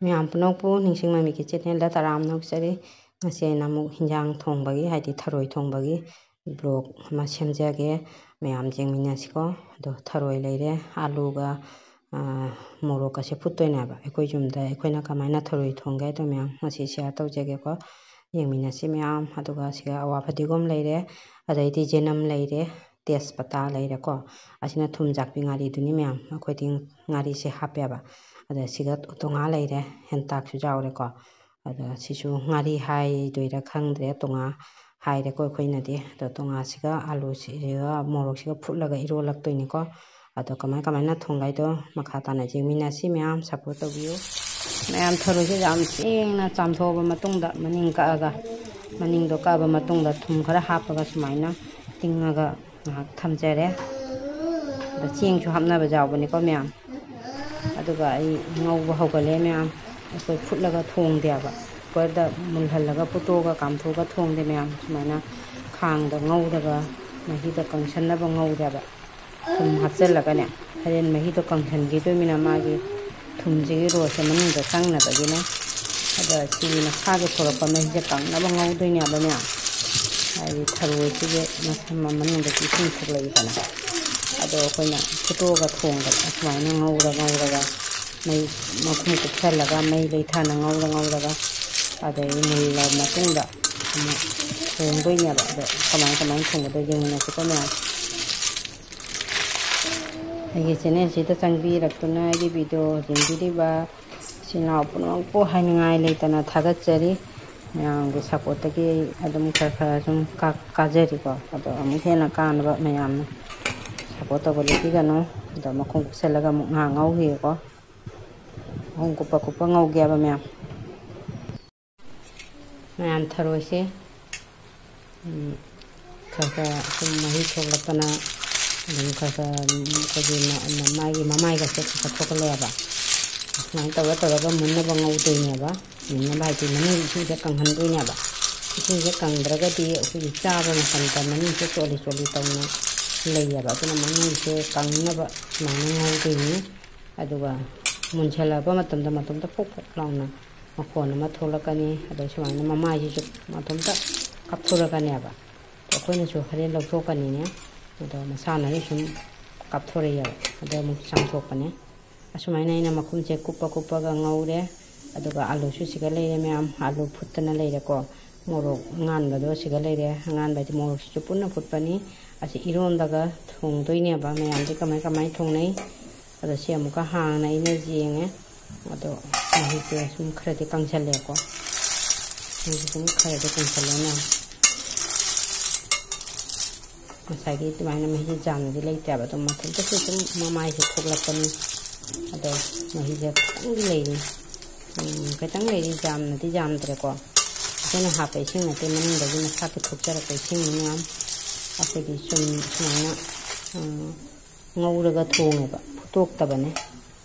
ꯃꯌꯥꯝ ꯄꯨꯝꯅꯃꯛꯄꯨ ꯅꯤꯡꯁꯤꯡꯃꯤꯒꯤ ꯆꯦꯅꯦꯜꯗ ꯇꯔꯥꯝꯅ ꯑꯣꯛꯆꯔꯤ ꯉꯁꯤ ꯑꯩꯅ ꯑꯃꯨꯛ ꯍꯤꯟꯖꯥꯡ ꯊꯣꯡꯕꯒꯤ ꯍꯥꯏꯗꯤ ꯊꯔꯣꯏ ꯊꯣꯡꯕꯒꯤ ꯕ꯭ꯂꯣꯛ ꯑꯃ ꯁꯦꯝꯖꯒꯦ ꯃꯌꯥꯝ ꯌꯦꯡꯃꯤꯟꯅꯁꯤꯀꯣ ꯑꯗꯣ ꯊꯔꯣꯏ ꯂꯩꯔꯦ ꯑꯂꯨꯒ ꯃꯣꯔꯣꯛꯀꯁꯦ ꯐꯨꯠꯇꯣꯏꯅꯦꯕ ꯑꯩꯈꯣꯏ ꯌꯨꯝꯗ ꯑꯩꯈꯣꯏꯅ ꯀꯃꯥꯏꯅ ꯊꯔꯣꯏ ꯊꯣꯡꯒꯦ ꯍꯥꯏꯗꯣ ꯃꯌꯥꯝ ꯉꯁꯤ ꯁꯦꯌꯔ ꯇꯧꯖꯒꯦꯀꯣ ꯌꯦꯡꯃꯤꯟꯅꯁꯤ ꯃꯌꯥꯝ ꯑꯗꯨꯒ ꯁꯤꯒ ꯑꯋꯥ ꯐꯗꯤꯒꯣꯝ ꯂꯩꯔꯦ ꯑꯗꯩꯗꯤ ꯖꯦꯅꯝ ꯂꯩꯔꯦ ꯇꯦꯖꯄꯇꯥ ꯂꯩꯔꯦꯀꯣ ꯑꯁꯤꯅ ꯊꯨꯝ ꯖꯥꯛꯄꯤ ꯉꯥꯔꯤꯗꯨꯅꯤ ꯃꯌꯥꯝ ꯑꯩꯈꯣꯏꯗꯤ ꯉꯥꯔꯤꯁꯦ ꯍꯥꯞꯄꯦꯕ ꯑꯗ ꯁꯤꯒ ꯇꯣꯉꯥ ꯂꯩꯔꯦ ꯍꯦꯟꯇꯥꯛꯁꯨ ꯌꯥꯎꯔꯦꯀꯣ ꯑꯗ ꯁꯤꯁꯨ ꯉꯥꯔꯤ ꯍꯥꯏꯗꯣꯏꯔꯥ ꯈꯪꯗ꯭ꯔꯦ ꯇꯣꯉꯥ ꯍꯥꯏꯔꯦꯀꯣ ꯑꯩꯈꯣꯏꯅꯗꯤ ꯑꯗꯣ ꯇꯣꯉꯥꯁꯤꯒ ꯑꯂꯨꯁꯤꯒ ꯃꯣꯔꯣꯛꯁꯤꯒ ꯐꯨꯠꯂꯒ ꯏꯔꯣꯜꯂꯛꯇꯣꯏꯅꯤꯀꯣ ꯑꯗꯣ ꯀꯃꯥꯏꯅ ꯊꯣꯡꯒꯥꯏꯗꯣ ꯃꯈꯥ ꯇꯥꯅ ꯌꯦꯡꯃꯤꯟꯅꯁꯤ ꯃꯌꯥꯝ ꯁꯞꯄꯣꯔꯠ ꯇꯧꯕꯤꯌꯨ ꯃꯌꯥꯝ ꯊꯔꯣꯏꯁꯦ ꯌꯥꯝ ꯁꯦꯡꯅ ꯆꯥꯝꯊꯣꯛꯑꯕ ꯃꯇꯨꯡꯗ ꯃꯅꯤꯡ ꯀꯛꯑꯒ ꯃꯅꯤꯡꯗꯣ ꯀꯛꯑꯕ ꯃꯇꯨꯡꯗ ꯊꯨꯝ ꯈꯔ ꯍꯥꯞꯄꯒ ꯁꯨꯃꯥꯏꯅ ꯇꯤꯡꯉꯒ ꯉꯥꯏꯍꯥꯛ ꯊꯝꯖꯔꯦ ꯑꯗ ꯆꯦꯡꯁꯨ ꯍꯥꯞꯅꯕ ꯌꯥꯎꯕꯅꯤꯀꯣ ꯃꯌꯥꯝ ꯑꯗꯨꯒ ꯑꯩ ꯉꯧꯕ ꯍꯧꯒꯠꯂꯦ ꯃꯌꯥꯝ ꯑꯩꯈꯣꯏ ꯐꯨꯠꯂꯒ ꯊꯣꯡꯗꯦꯕ ꯀꯨꯀꯔꯗ ꯃꯨꯜꯍꯜꯂꯒ ꯐꯨꯠꯇꯣꯛꯑꯒ ꯀꯥꯝꯊꯣꯛꯑꯒ ꯊꯣꯡꯗꯦ ꯃꯌꯥꯝ ꯁꯨꯃꯥꯏꯅ ꯈꯥꯡꯗ ꯉꯧꯔꯒ ꯃꯍꯤꯗ ꯀꯪꯁꯟꯅꯕ ꯉꯧꯔꯦꯕ ꯊꯨꯝ ꯍꯥꯞꯆꯤꯜꯂꯒꯅꯦ ꯍꯣꯔꯦꯟ ꯃꯍꯤꯗꯣ ꯀꯪꯁꯟꯈꯤꯗꯣꯏꯅꯤꯅ ꯃꯥꯒꯤ ꯊꯨꯝꯁꯤꯒꯤ ꯔꯣꯁꯁꯦ ꯃꯅꯨꯡꯗ ꯆꯪꯅꯕꯒꯤꯅꯦ ꯑꯗ ꯁꯤꯒꯤ ꯃꯈꯥꯒꯤ ꯊꯣꯛꯂꯛꯄ ꯃꯍꯤꯁꯦ ꯀꯪꯅꯕ ꯉꯧꯗꯣꯏꯅꯦꯕ ꯃꯌꯥꯝ ꯍꯥꯏꯗꯤ ꯊꯔꯣꯏꯁꯤꯒꯤ ꯃꯅꯨꯡꯗꯒꯤ ꯏꯁꯤꯡ ꯊꯣꯛꯂꯛꯏꯗꯅ ꯑꯗꯣ ꯑꯩꯈꯣꯏꯅ ꯐꯨꯠꯇꯣꯛꯑꯒ ꯊꯣꯡꯕꯗ ꯁꯨꯃꯥꯏꯅ ꯉꯧꯔꯒ ꯃꯩ ꯃꯈꯨꯝ ꯀꯨꯞꯁꯜꯂꯒ ꯃꯩ ꯂꯩꯊꯅ ꯉꯧꯔꯒ ꯑꯗꯩ ꯃꯨꯜꯂ ꯃꯇꯨꯡꯗ ꯑꯃꯨꯛ ꯊꯣꯡꯗꯣꯏꯅꯦꯕ ꯑꯗꯣ ꯀꯃꯥꯏꯅ ꯊꯣꯡꯕꯗꯣ ꯌꯦꯡꯃꯤꯟꯅꯁꯤꯀꯣ ꯃꯌꯥꯝ ꯑꯩꯒꯤ ꯆꯦꯅꯦꯜꯁꯤꯗ ꯆꯪꯕꯤꯔꯛꯇꯨꯅ ꯑꯩꯒꯤ ꯚꯤꯗꯤꯑꯣ ꯌꯦꯡꯕꯤꯔꯤꯕ ꯏꯆꯤꯜ ꯏꯅꯥꯎ ꯄꯨꯝꯅꯃꯛꯄꯨ ꯍꯥꯏꯅꯤꯡꯉꯥꯏ ꯂꯩꯇꯅ ꯊꯥꯒꯠꯆꯔꯤ ꯃꯌꯥꯝꯒꯤ ꯁꯞꯄꯣꯔꯠꯇꯒꯤ ꯑꯩ ꯑꯗꯨꯝ ꯈꯔ ꯁꯨꯝ ꯀꯥꯖꯔꯤꯀꯣ ꯑꯗꯣ ꯑꯃꯨꯛ ꯍꯦꯟꯅ ꯀꯥꯅꯕ ꯃꯌꯥꯝꯅ ꯁꯞꯄꯣꯔꯠ ꯇꯧꯕ ꯂꯦꯞꯄꯤꯒꯅꯨ ꯑꯗꯣ ꯃꯈꯨꯝ ꯀꯨꯞꯁꯜꯂꯒ ꯑꯃꯨꯛ ꯉꯥꯏꯍꯥꯛ ꯉꯧꯈꯤꯒꯦꯀꯣ ꯃꯈꯨꯝ ꯀꯨꯞꯄ ꯉꯧꯒꯦꯕ ꯃꯌꯥꯝ ꯊꯔꯣꯏꯁꯦ ꯈꯔ ꯁꯨꯝ ꯃꯍꯤ ꯊꯣꯛꯂꯛꯄꯅ ꯑꯗꯨꯝ ꯑꯩꯈꯣꯏꯒꯤ ꯃꯥꯒꯤ ꯃꯃꯥꯏꯒꯁꯦ ꯈꯔ ꯊꯣꯛꯒꯠꯂꯛꯑꯦꯕ ꯁꯨꯃꯥꯏꯅ ꯇꯧꯔꯒ ꯃꯨꯟꯅꯕ ꯉꯧꯗꯣꯏꯅꯦꯕ ꯃꯨꯟꯅꯕ ꯍꯥꯏꯗꯤ ꯃꯅꯨꯡꯒꯤ ꯏꯁꯤꯡꯁꯦ ꯀꯪꯍꯟꯗꯣꯏꯅꯦꯕ ꯏꯁꯤꯡꯁꯦ ꯀꯪꯗ꯭ꯔꯒꯗꯤ ꯑꯩꯈꯣꯏꯒꯤ ꯆꯥꯕ ꯃꯇꯝꯗ ꯃꯅꯨꯡꯁꯦ ꯆꯣꯠꯂꯤ ꯇꯧꯅ ꯂꯩꯌꯦꯕ ꯑꯗꯨꯅ ꯃꯅꯨꯡꯁꯦ ꯀꯪꯅꯕ ꯁꯨꯃꯥꯏꯅ ꯉꯧꯗꯣꯏꯅꯤ ꯑꯗꯨꯒ ꯃꯨꯟꯁꯜꯂꯛꯄ ꯃꯇꯝꯗ ꯃꯇꯣꯝꯇ ꯐꯣꯛ ꯂꯥꯎꯅ ꯃꯈꯣꯟ ꯑꯃ ꯊꯣꯛꯂꯛꯀꯅꯤ ꯑꯗꯩ ꯁꯨꯃꯥꯏꯅ ꯃꯃꯥꯏꯁꯤꯁꯨ ꯃꯇꯣꯝꯇ ꯀꯥꯞꯊꯣꯔꯛꯀꯅꯦꯕ ꯑꯩꯈꯣꯏꯅꯁꯨ ꯍꯣꯔꯦꯟ ꯂꯧꯊꯣꯛꯀꯅꯤꯅꯦ ꯑꯗꯣ ꯃꯁꯥꯅꯁꯨ ꯁꯨꯝ ꯀꯥꯞꯊꯣꯔꯛꯑꯦꯕ ꯑꯗꯣ ꯑꯃꯨꯛ ꯆꯥꯝꯊꯣꯛꯄꯅꯦ ꯑꯁꯨꯃꯥꯏꯅ ꯑꯩꯅ ꯃꯈꯨꯝꯁꯦ ꯀꯨꯞꯄꯒ ꯉꯧꯔꯦ ꯑꯗꯨꯒ ꯑꯂꯨꯁꯨ ꯁꯤꯒ ꯂꯩꯔꯦ ꯃꯌꯥꯝ ꯑꯂꯨ ꯐꯨꯠꯇꯅ ꯂꯩꯔꯦꯀꯣ ꯃꯣꯔꯣꯛ ꯑꯉꯥꯟꯕꯗꯣ ꯁꯤꯒ ꯂꯩꯔꯦ ꯑꯉꯥꯟꯕ ꯍꯥꯏꯗꯤ ꯃꯣꯔꯣꯛꯁꯤꯁꯨ ꯄꯨꯟꯅ ꯐꯨꯠꯄꯅꯤ ꯑꯁꯤ ꯏꯔꯣꯟꯗꯒ ꯊꯣꯡꯗꯣꯏꯅꯦꯕ ꯃꯌꯥꯝꯗꯤ ꯀꯃꯥꯏ ꯊꯣꯡꯅꯩ ꯑꯗꯣ ꯁꯤ ꯑꯃꯨꯛꯀ ꯍꯥꯡꯅ ꯑꯩꯅ ꯌꯦꯡꯉꯦ ꯑꯗꯣ ꯃꯍꯤꯁꯦ ꯁꯨꯝ ꯈꯔꯗꯤ ꯀꯪꯁꯜꯂꯦꯀꯣ ꯃꯍꯤꯁꯦ ꯁꯨꯝ ꯈꯔꯗꯤ ꯀꯪꯁꯜꯂꯦ ꯃꯌꯥꯝ ꯉꯁꯥꯏꯒꯤ ꯑꯗꯨꯃꯥꯏꯅ ꯃꯍꯤ ꯌꯥꯝꯅꯗꯤ ꯂꯩꯇꯦꯕ ꯑꯗꯨꯝ ꯃꯊꯟꯇꯁꯨ ꯁꯨꯝ ꯃꯃꯥꯏꯁꯦ ꯊꯣꯛꯂꯛꯀꯅꯤ ꯑꯗꯣ ꯃꯍꯤꯁꯦ ꯈꯤꯇꯪ ꯂꯩꯔꯤ ꯌꯥꯝꯅꯗꯤ ꯌꯥꯝꯗ꯭ꯔꯦꯀꯣ ꯑꯩꯈꯣꯏꯅ ꯍꯥꯞꯄ ꯏꯁꯤꯡ ꯅꯠꯇꯦ ꯃꯅꯨꯡꯗꯒꯤ ꯃꯁꯥꯒꯤ ꯊꯣꯛꯆꯔꯛꯄ ꯏꯁꯤꯡꯅꯤ ꯃꯌꯥꯝ ꯑꯩꯈꯣꯏꯗꯤ ꯁꯨꯃꯥꯏꯅ ꯉꯧꯔꯒ ꯊꯣꯡꯉꯦꯕ ꯐꯨꯠꯇꯣꯛꯇꯕꯅꯦ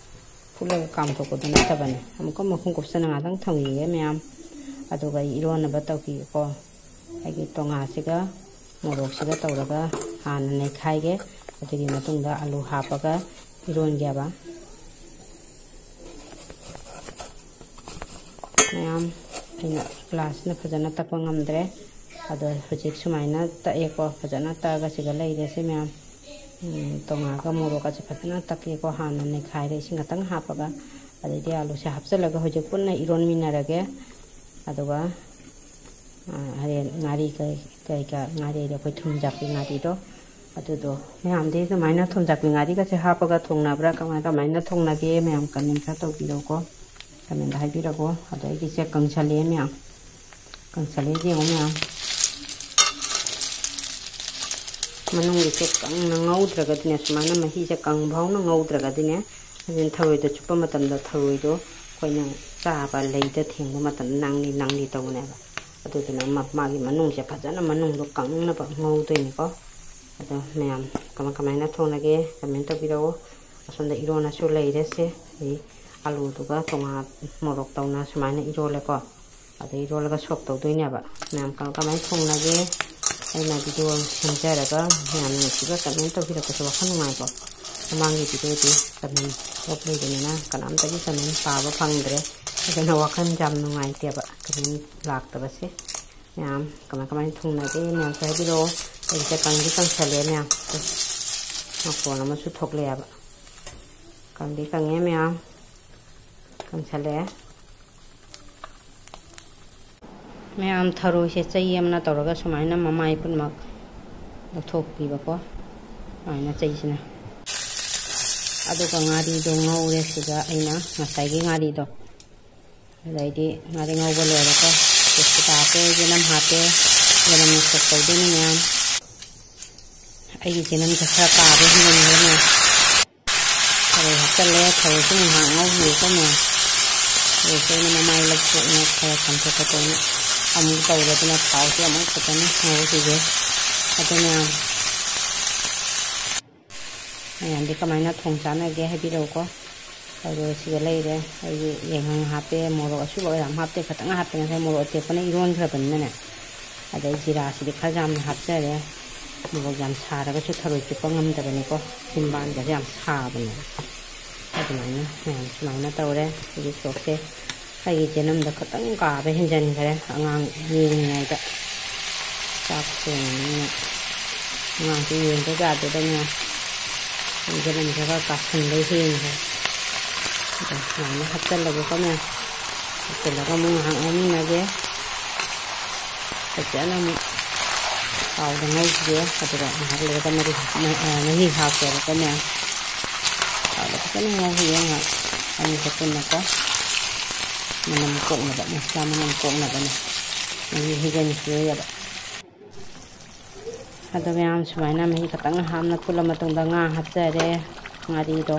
ꯐꯨꯠꯂꯒ ꯀꯥꯝꯊꯣꯛꯄꯗꯨ ꯅꯠꯇꯕꯅꯦ ꯑꯃꯨꯛꯀ ꯃꯈꯨꯝ ꯀꯨꯞꯁꯟꯅ ꯉꯥꯛꯇꯪ ꯊꯝꯈꯤꯒꯦ ꯃꯌꯥꯝ ꯑꯗꯨꯒ ꯏꯔꯣꯟꯅꯕ ꯇꯧꯈꯤꯒꯦꯀꯣ ꯑꯩꯒꯤ ꯇꯣꯉꯥꯁꯤꯒ ꯃꯣꯔꯣꯛꯁꯤꯒ ꯇꯧꯔꯒ ꯍꯥꯟꯅ ꯅꯩꯈꯥꯏꯒꯦ ꯑꯗꯨꯒꯤ ꯃꯇꯨꯡꯗ ꯑꯂꯨ ꯍꯥꯞꯄꯒ ꯏꯔꯣꯟꯒꯦꯕ ꯃꯌꯥꯝ ꯑꯩꯅ ꯒ꯭ꯂꯥꯁꯁꯤꯅ ꯐꯖꯅ ꯇꯛꯄ ꯉꯝꯗ꯭ꯔꯦ ꯑꯗꯣ ꯍꯧꯖꯤꯛ ꯁꯨꯃꯥꯏꯅ ꯇꯛꯑꯦꯀꯣ ꯐꯖꯅ ꯇꯛꯑꯒ ꯁꯤꯒ ꯂꯩꯔꯦꯁꯦ ꯃꯌꯥꯝ ꯇꯣꯉꯥꯒ ꯃꯣꯔꯣꯛꯀꯁꯦ ꯐꯖꯅ ꯇꯛꯀꯦꯀꯣ ꯍꯥꯟꯅ ꯅꯩꯈꯥꯏꯔꯦ ꯏꯁꯤꯡ ꯈꯛꯇꯪ ꯍꯥꯞꯄꯒ ꯑꯗꯩꯗꯤ ꯑꯂꯨꯁꯦ ꯍꯥꯞꯆꯤꯜꯂꯒ ꯍꯧꯖꯤꯛ ꯄꯨꯟꯅ ꯏꯔꯣꯟꯃꯤꯟꯅꯔꯒꯦ ꯑꯗꯨꯒ ꯍꯣꯔꯦꯟ ꯉꯥꯔꯤ ꯀꯩꯀꯥ ꯉꯥꯔꯤꯗꯣ ꯑꯩꯈꯣꯏ ꯊꯨꯝ ꯖꯥꯛꯄꯤ ꯉꯥꯔꯤꯗꯣ ꯑꯗꯨꯗꯣ ꯃꯌꯥꯝꯗꯤ ꯑꯗꯨꯃꯥꯏꯅ ꯊꯨꯝ ꯖꯥꯛꯄꯤ ꯉꯥꯔꯤꯒꯁꯦ ꯍꯥꯞꯄꯒ ꯊꯣꯡꯅꯕ꯭ꯔꯥ ꯀꯃꯥꯏꯅ ꯊꯣꯡꯅꯒꯦ ꯃꯌꯥꯝ ꯀꯃꯦꯟ ꯈꯔ ꯇꯧꯕꯤꯔꯛꯎꯀꯣ ꯀꯃꯦꯟꯗ ꯍꯥꯏꯕꯤꯔꯛꯑꯣ ꯑꯗꯣ ꯑꯩꯒꯤꯁꯦ ꯀꯪꯁꯜꯂꯦ ꯃꯌꯥꯝ ꯀꯪꯁꯜꯂꯦ ꯌꯦꯡꯉꯣ ꯃꯌꯥꯝ ꯃꯅꯨꯡꯒꯤꯁꯦ ꯀꯪꯅ ꯉꯧꯗ꯭ꯔꯒꯗꯤꯅꯦ ꯁꯨꯃꯥꯏꯅ ꯃꯍꯤꯁꯦ ꯀꯪꯐꯥꯎꯅ ꯉꯧꯗ꯭ꯔꯒꯗꯤꯅꯦ ꯍꯧꯖꯤꯛ ꯊꯔꯣꯏꯗꯣ ꯆꯨꯞꯄ ꯃꯇꯝꯗ ꯊꯔꯣꯏꯗꯣ ꯑꯩꯈꯣꯏꯅ ꯆꯥꯕ ꯂꯩꯗ ꯊꯦꯡꯕ ꯃꯇꯝꯗ ꯅꯪꯂꯤ ꯇꯧꯕꯅꯦꯕ ꯑꯗꯨꯗꯨꯅ ꯃꯥꯒꯤ ꯃꯅꯨꯡꯁꯦ ꯐꯖꯅ ꯃꯅꯨꯡꯗꯣ ꯀꯪꯅꯕ ꯉꯧꯗꯣꯏꯅꯤꯀꯣ ꯑꯗꯣ ꯃꯌꯥꯝ ꯀꯃꯥꯏꯅ ꯊꯣꯡꯅꯒꯦ ꯀꯃꯦꯟ ꯇꯧꯕꯤꯔꯛꯑꯣ ꯑꯁꯣꯝꯗ ꯏꯔꯣꯟꯅꯁꯨ ꯂꯩꯔꯦꯁꯦ ꯑꯩ ꯑꯂꯨꯗꯨꯒ ꯇꯣꯉꯥꯟ ꯃꯣꯔꯣꯛ ꯇꯧꯅ ꯁꯨꯃꯥꯏꯅ ꯏꯔꯣꯜꯂꯦꯀꯣ ꯑꯗꯩ ꯏꯔꯣꯜꯂꯒ ꯁꯣꯛ ꯇꯧꯗꯣꯏꯅꯦꯕ ꯃꯌꯥꯝ ꯀꯃꯥꯏꯅ ꯊꯣꯡꯅꯒꯦ ꯑꯩꯅ ꯚꯤꯗꯤꯑꯣ ꯁꯦꯝꯖꯔꯒ ꯃꯌꯥꯝ ꯅꯨꯡꯁꯤꯕ ꯀꯃꯦꯟ ꯇꯧꯕꯤꯔꯛꯄꯁꯦ ꯋꯥꯈꯜ ꯅꯨꯡꯉꯥꯏꯀꯣ ꯃꯃꯥꯡꯒꯤ ꯚꯤꯗꯤꯑꯣꯗꯤ ꯀꯃꯦꯟ ꯑꯣꯐ ꯂꯩꯕꯅꯤꯅ ꯀꯅꯥꯝꯇꯒꯤ ꯀꯃꯦꯟ ꯄꯥꯕ ꯐꯪꯗ꯭ꯔꯦ ꯑꯗꯨꯅ ꯋꯥꯈꯜ ꯌꯥꯝ ꯅꯨꯡꯉꯥꯏꯇꯦꯕ ꯀꯔꯦꯟ ꯂꯥꯛꯇꯕꯁꯦ ꯃꯌꯥꯝ ꯀꯃꯥꯏ ꯊꯣꯡꯅꯒꯦ ꯃꯌꯥꯝꯁꯨ ꯍꯥꯏꯕꯤꯔꯛꯑꯣ ꯑꯩꯁꯦ ꯀꯪꯗꯤ ꯀꯪꯁꯜꯂꯦ ꯃꯌꯥꯝ ꯃꯈꯣꯟ ꯑꯃꯁꯨ ꯊꯣꯛꯂꯛꯑꯦꯕ ꯀꯪꯗꯤ ꯀꯪꯉꯦ ꯃꯌꯥꯝ ꯀꯪꯁꯜꯂꯛꯑꯦ ꯃꯌꯥꯝ ꯊꯔꯣꯏꯁꯦ ꯆꯩ ꯑꯃꯅ ꯇꯧꯔꯒ ꯁꯨꯃꯥꯏꯅ ꯃꯃꯥꯏ ꯄꯨꯝꯅꯃꯛ ꯂꯧꯊꯣꯛꯄꯤꯕꯀꯣ ꯁꯨꯃꯥꯏꯅ ꯆꯩꯁꯤꯅ ꯑꯗꯨꯒ ꯉꯥꯔꯤꯗꯣ ꯉꯧꯔꯦ ꯁꯤꯗ ꯑꯩꯅ ꯉꯁꯥꯏꯒꯤ ꯉꯥꯔꯤꯗꯣ ꯑꯗꯩꯗꯤ ꯉꯥꯔꯤ ꯉꯧꯕ ꯂꯣꯏꯔꯒ ꯇꯦꯁꯄꯇꯥ ꯍꯥꯞꯄꯦ ꯌꯦꯅꯝ ꯍꯥꯞꯄꯦ ꯌꯦꯅꯝꯅ ꯁꯣꯛ ꯇꯧꯗꯣꯏꯅꯤ ꯃꯌꯥꯝ ꯑꯩꯒꯤ ꯌꯦꯅꯝꯁꯦ ꯈꯔ ꯀꯥꯕ ꯍꯦꯟꯖꯤꯟꯈ꯭ꯔꯦ ꯃꯌꯥꯝ ꯊꯔꯣꯏ ꯍꯥꯞꯆꯜꯂꯦ ꯊꯔꯣꯏꯁꯨ ꯉꯥꯏꯍꯥꯛ ꯉꯧꯈꯤꯕꯀꯣ ꯃꯌꯥꯝ ꯊꯔꯣꯏꯁꯦ ꯑꯩꯅ ꯃꯃꯥꯏ ꯂꯧꯊꯣꯛꯅ ꯈꯔ ꯆꯥꯝꯊꯣꯛ ꯈꯣꯠꯇꯣꯛꯅ ꯑꯃꯨꯛ ꯇꯧꯔꯦꯗꯅ ꯊꯥꯎꯁꯦ ꯑꯃꯨꯛ ꯐꯖꯅ ꯉꯧꯈꯤꯒꯦ ꯑꯗꯨ ꯃꯌꯥꯝꯗꯤ ꯀꯃꯥꯏꯅ ꯊꯣꯡ ꯆꯥꯟꯅꯒꯦ ꯍꯥꯏꯕꯤꯔꯛꯎꯀꯣ ꯊꯔꯣꯏꯁꯤꯒ ꯂꯩꯔꯦ ꯑꯩꯒꯤ ꯌꯥꯏꯉꯪ ꯍꯥꯞꯄꯦ ꯃꯣꯔꯣꯛ ꯑꯁꯨꯕ ꯌꯥꯝ ꯍꯥꯞꯇꯦ ꯈꯤꯇꯪ ꯍꯥꯞꯄꯦ ꯉꯁꯥꯏ ꯃꯣꯔꯣꯛ ꯑꯇꯦꯛꯄꯅ ꯏꯔꯣꯟꯈ꯭ꯔꯕꯅꯤꯅꯅꯦ ꯑꯗꯩ ꯖꯤꯔꯥꯁꯤꯗꯤ ꯈꯔ ꯌꯥꯝꯅ ꯍꯥꯞꯆꯔꯦ ꯃꯣꯔꯣꯛ ꯌꯥꯝ ꯁꯥꯔꯒꯁꯨ ꯊꯔꯣꯏ ꯆꯨꯞꯄ ꯉꯝꯗꯕꯅꯤꯀꯣ ꯆꯤꯟꯕꯥꯟꯒꯁꯦ ꯌꯥꯝ ꯁꯥꯕꯅꯦ ꯑꯗꯨꯃꯥꯏꯅ ꯃꯌꯥꯝ ꯁꯨꯃꯥꯏꯅ ꯇꯧꯔꯦ ꯑꯩꯒꯤ ꯁꯣꯛꯁꯦ ꯑꯩꯒꯤ ꯆꯦꯅꯝꯗ ꯈꯤꯇꯪ ꯀꯥꯕ ꯍꯦꯟꯖꯤꯟꯈꯔꯦ ꯑꯉꯥꯡ ꯌꯦꯡꯉꯤꯉꯩꯗ ꯆꯥꯛ ꯊꯣꯡꯉꯤꯅꯤꯅ ꯑꯉꯥꯡꯁꯦ ꯌꯦꯡꯕ ꯌꯥꯗꯦꯗꯅ ꯆꯦꯅꯝꯁꯦ ꯈꯔ ꯀꯥꯁꯟꯕꯩ ꯍꯦꯟꯈ꯭ꯔꯦ ꯑꯗꯣ ꯁꯨꯃꯥꯏꯅ ꯍꯥꯞꯆꯜꯂꯒꯦꯀꯣ ꯃꯌꯥꯝ ꯍꯥꯞꯆꯜꯂꯒ ꯑꯃꯨꯛ ꯉꯥꯏꯍꯥꯛ ꯉꯧꯃꯤꯟꯅꯒꯦ ꯐꯖꯅ ꯑꯃꯨꯛ ꯊꯥꯎꯗ ꯉꯧꯈꯤꯒꯦ ꯑꯗꯨꯒ ꯉꯥꯏꯍꯥꯛ ꯂꯩꯔꯒ ꯃꯍꯤ ꯍꯥꯞꯀꯦꯕꯀꯣ ꯃꯌꯥꯝ ꯊꯥꯎꯗ ꯐꯖꯅ ꯉꯧꯈꯤꯒꯦ ꯉꯥꯏꯍꯥꯛ ꯑꯅꯤꯁꯦ ꯄꯨꯟꯅꯀꯣ ꯃꯅꯝ ꯀꯣꯛꯅꯕ ꯃꯁꯂꯥ ꯃꯅꯝ ꯀꯣꯛꯅꯕꯅꯦ ꯃꯍꯤ ꯍꯩꯖꯤꯟꯈꯤꯔꯣꯏꯕ ꯑꯗꯣ ꯃꯌꯥꯝ ꯁꯨꯃꯥꯏꯅ ꯃꯍꯤ ꯈꯤꯇꯪ ꯍꯥꯞꯅ ꯐꯨꯠꯂ ꯃꯇꯨꯡꯗ ꯉꯥ ꯍꯥꯞꯆꯔꯦ ꯉꯥꯔꯤꯗꯣ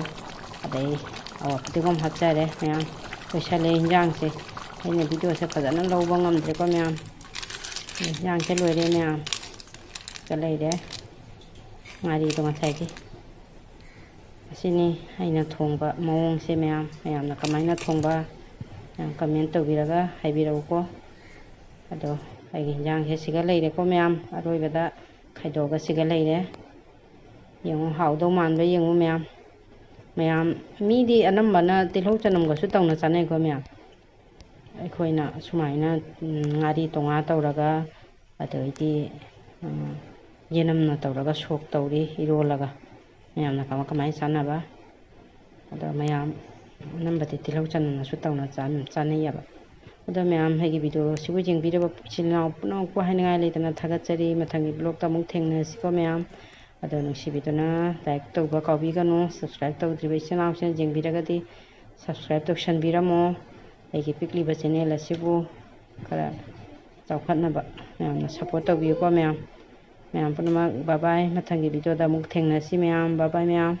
ꯑꯗꯩ ꯑꯋꯥ ꯐꯗꯤꯒꯣꯝ ꯍꯥꯞꯆꯔꯦ ꯃꯌꯥꯝ ꯂꯣꯏꯁꯜꯂꯦ ꯏꯟꯖꯥꯡꯁꯦ ꯑꯩꯅ ꯚꯤꯗꯤꯑꯣꯁꯦ ꯐꯖꯅ ꯂꯧꯕ ꯉꯝꯗ꯭ꯔꯦꯀꯣ ꯃꯌꯥꯝ ꯏꯟꯖꯥꯡꯁꯦ ꯂꯣꯏꯔꯦ ꯃꯌꯥꯝ ꯂꯩꯔꯦ ꯉꯥꯔꯤꯗꯣ ꯉꯁꯥꯏꯒꯤ ꯑꯁꯤꯅꯤ ꯑꯩꯅ ꯊꯣꯡꯕ ꯃꯑꯣꯡꯁꯦ ꯃꯌꯥꯝꯅ ꯀꯃꯥꯏꯅ ꯊꯣꯡꯕ ꯃꯌꯥꯝ ꯀꯃꯦꯟ ꯇꯧꯕꯤꯔꯒ ꯍꯥꯏꯕꯤꯔꯛꯎꯀꯣ ꯑꯗꯣ ꯑꯩꯒꯤ ꯏꯟꯖꯥꯡꯁꯦ ꯁꯤꯒ ꯂꯩꯔꯦꯀꯣ ꯃꯌꯥꯝ ꯑꯔꯣꯏꯕꯗ ꯈꯥꯏꯗꯣꯛꯑꯒ ꯁꯤꯒ ꯂꯩꯔꯦ ꯌꯦꯡꯉꯨ ꯍꯥꯎꯗꯧ ꯃꯥꯟꯕ ꯌꯦꯡꯉꯨ ꯃꯌꯥꯝ ꯃꯤꯗꯤ ꯑꯅꯝꯕꯅ ꯇꯤꯜꯍꯧ ꯆꯅꯝꯒꯁꯨ ꯇꯧꯅ ꯆꯥꯅꯩꯀꯣ ꯃꯌꯥꯝ ꯑꯩꯈꯣꯏꯅ ꯁꯨꯃꯥꯏꯅ ꯉꯥꯔꯤ ꯇꯣꯉꯥ ꯇꯧꯔꯒ ꯑꯗꯩꯗꯤ ꯌꯦꯅꯝꯅ ꯇꯧꯔꯒ ꯁꯣꯛ ꯇꯧꯔꯤ ꯏꯔꯣꯜꯂꯒ ꯃꯌꯥꯝꯅ ꯀꯃꯥꯏꯅ ꯆꯥꯟꯅꯕ ꯑꯗꯣ ꯃꯌꯥꯝ ꯑꯅꯝꯕꯗꯤ ꯇꯤꯜꯍꯧ ꯆꯅꯝꯅꯁꯨ ꯇꯧꯅ ꯆꯥꯅꯩꯌꯦꯕ ꯑꯗꯣ ꯃꯌꯥꯝ ꯑꯩꯒꯤ ꯚꯤꯗꯤꯑꯣꯁꯤꯕꯨ ꯌꯦꯡꯕꯤꯔꯕ ꯏꯆꯤꯜ ꯏꯅꯥꯎ ꯄꯨꯝꯅꯃꯛꯄꯨ ꯍꯥꯏꯅꯤꯡꯉꯥꯏ ꯂꯩꯇꯅ ꯊꯥꯒꯠꯆꯔꯤ ꯃꯊꯪꯒꯤ ꯕ꯭ꯂꯣꯛꯇ ꯑꯃꯨꯛ ꯊꯦꯡꯅꯁꯤꯀꯣ ꯃꯌꯥꯝ ꯑꯗꯣ ꯅꯨꯡꯁꯤꯕꯤꯗꯨꯅ ꯂꯥꯏꯛ ꯇꯧꯕ ꯀꯥꯎꯕꯤꯒꯅꯨ ꯁꯕꯁꯀ꯭ꯔꯥꯏꯕ ꯇꯧꯗ꯭ꯔꯤꯕ ꯏꯆꯤꯜ ꯏꯅꯥꯎꯁꯤꯡ ꯌꯦꯡꯕꯤꯔꯒꯗꯤ ꯁꯕꯁꯀ꯭ꯔꯥꯏꯕ ꯇꯧꯁꯟꯕꯤꯔꯝꯃꯣ ꯑꯩꯒꯤ ꯄꯤꯛꯂꯤꯕ ꯆꯦꯅꯦꯜ ꯑꯁꯤꯕꯨ ꯈꯔ ꯆꯥꯎꯈꯠꯅꯕ ꯃꯌꯥꯝꯅ ꯁꯞꯄꯣꯔꯠ ꯇꯧꯕꯤꯌꯨꯀꯣ ꯃꯌꯥꯝ ꯄꯨꯝꯅꯃꯛ ꯕꯥꯏ ꯕꯥꯏ ꯃꯊꯪꯒꯤ ꯚꯤꯗꯤꯑꯣꯗ ꯑꯃꯨꯛ ꯊꯦꯡꯅꯁꯤ ꯃꯌꯥꯝ ꯕꯥꯏ ꯕꯥꯏ ꯃꯌꯥꯝ